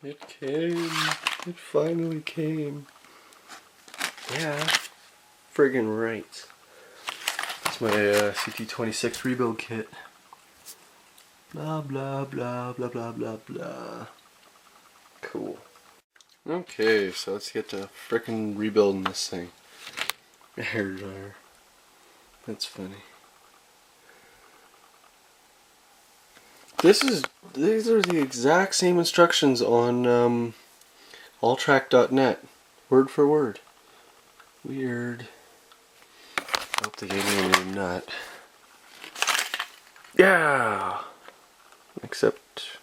It came. It finally came. Yeah. Friggin' right. It's my CT26 rebuild kit. Blah blah blah blah blah blah blah. Cool. Okay, so let's get to frickin' rebuilding this thing. Hair dryer. That's funny. These are the exact same instructions on alltrack.net, word for word. Weird. Hope they gave me a new nut. Yeah. Except,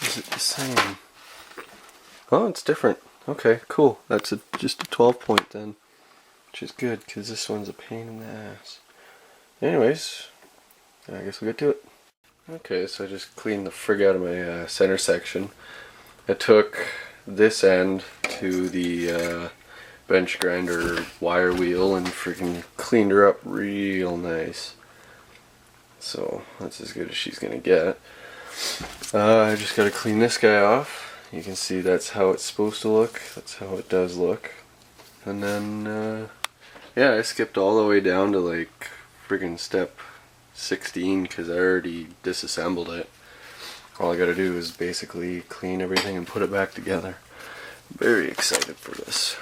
is it the same? Oh, it's different. Okay, cool. That's just a 12 point then, which is good because this one's a pain in the ass. Anyways, I guess we'll get to it. Okay, so I just cleaned the frig out of my center section. I took this end to the bench grinder wire wheel and freaking cleaned her up real nice. So that's as good as she's gonna get. I just gotta clean this guy off. You can see that's how it's supposed to look. That's how it does look. And then, yeah, I skipped all the way down to like friggin' step 16 because I already disassembled it. All I gotta do is basically clean everything and put it back together. Very excited for this.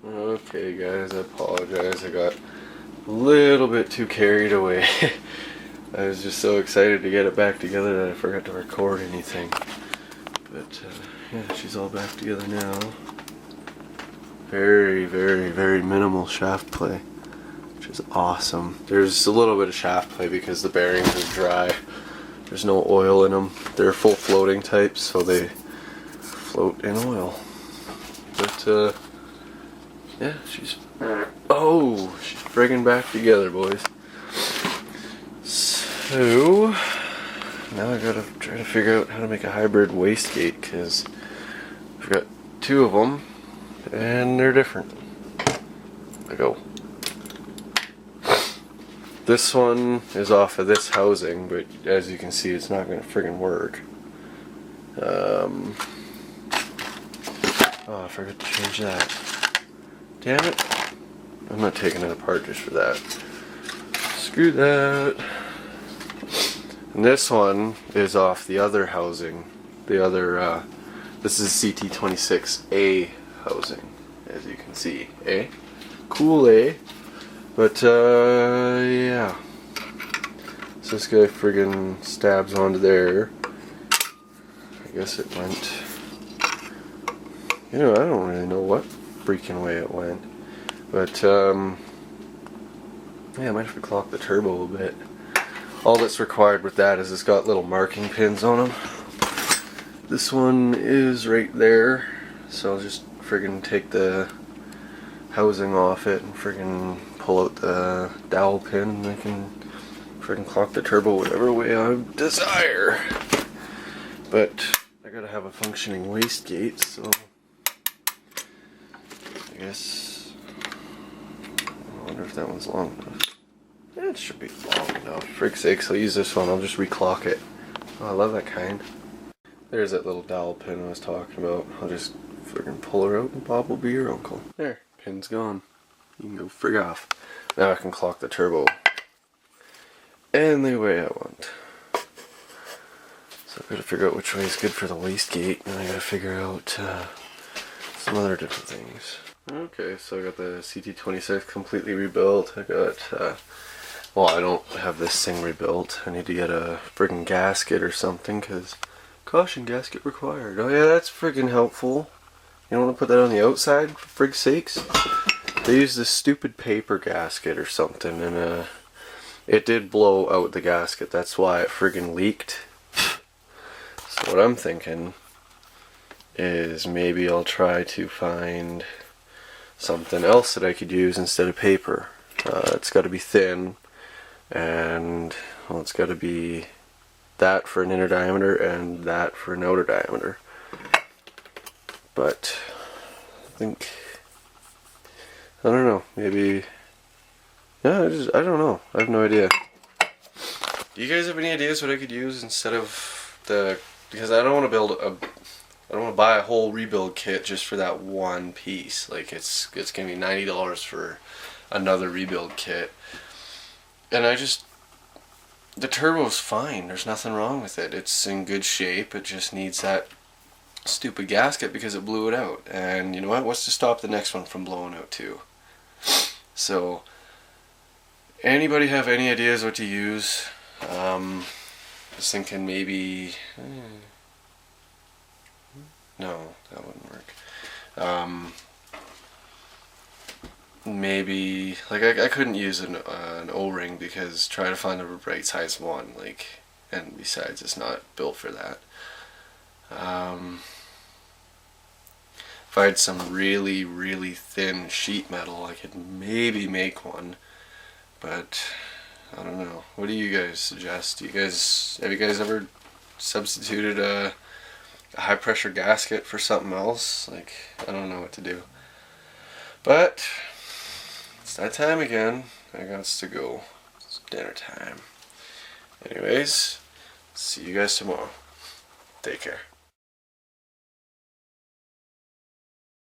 Okay guys, I apologize. I got a little bit too carried away. I was just so excited to get it back together that I forgot to record anything. But yeah, she's all back together now. Very, very, very minimal shaft play, which is awesome. There's a little bit of shaft play because the bearings are dry. There's no oil in them. They're full floating types, so they float in oil. But yeah, she's friggin' back together, boys. So now I gotta try to figure out how to make a hybrid wastegate because I've got two of them and they're different. I go. This one is off of this housing, but as you can see, it's not gonna friggin' work. Oh, I forgot to change that. Damn it. I'm not taking it apart just for that. Screw that. And this one is off the other housing. The other, this is CT26A housing, as you can see. Eh? Cool, eh? But, yeah. So this guy friggin' stabs onto there. I guess it went... You know, I don't really know what freaking way it went. But, yeah, I might have to clock the turbo a bit. All that's required with that is it's got little marking pins on them. This one is right there, so I'll just friggin' take the housing off it and friggin' pull out the dowel pin and I can friggin' clock the turbo whatever way I desire. But I gotta have a functioning wastegate, so I guess I wonder if that one's long enough. It should be long enough. For frick's sakes, I'll use this one. I'll just reclock it. Oh, I love that kind. There's that little dowel pin I was talking about. I'll just friggin' pull her out and Bob will be your uncle. There, pin's gone. You can go frig off. Now I can clock the turbo. And the way I want. So I've got to figure out which way is good for the wastegate, and I got to figure out some other different things. Okay, so I got the CT26 completely rebuilt. I got, well, I don't have this thing rebuilt. I need to get a friggin' gasket or something, because caution gasket required. Oh yeah, that's friggin' helpful. You don't want to put that on the outside, for frig's sakes? They used this stupid paper gasket or something, and it did blow out the gasket. That's why it friggin' leaked. So what I'm thinking is maybe I'll try to find something else that I could use instead of paper. It's got to be thin, and well, it's got to be that for an inner diameter and that for an outer diameter. But I think, I don't know, maybe, yeah, I don't know, I have no idea. Do you guys have any ideas what I could use instead of the because I don't want to build I don't want to buy a whole rebuild kit just for that one piece. Like it's gonna be $90 for another rebuild kit, and the turbo's fine. There's nothing wrong with it. It's in good shape. It just needs that stupid gasket because it blew it out. And you know what? What's to stop the next one from blowing out too? So, anybody have any ideas what to use? Just thinking maybe. No, that wouldn't work. Maybe like I couldn't use an O-ring because try to find a right size one, like, and besides it's not built for that. If I had some really really thin sheet metal, I could maybe make one, but I don't know. What do you guys suggest? Have you guys ever substituted a high pressure gasket for something else? Like, I don't know what to do. But it's that time again. I got to go. It's dinner time. Anyways, see you guys tomorrow. Take care.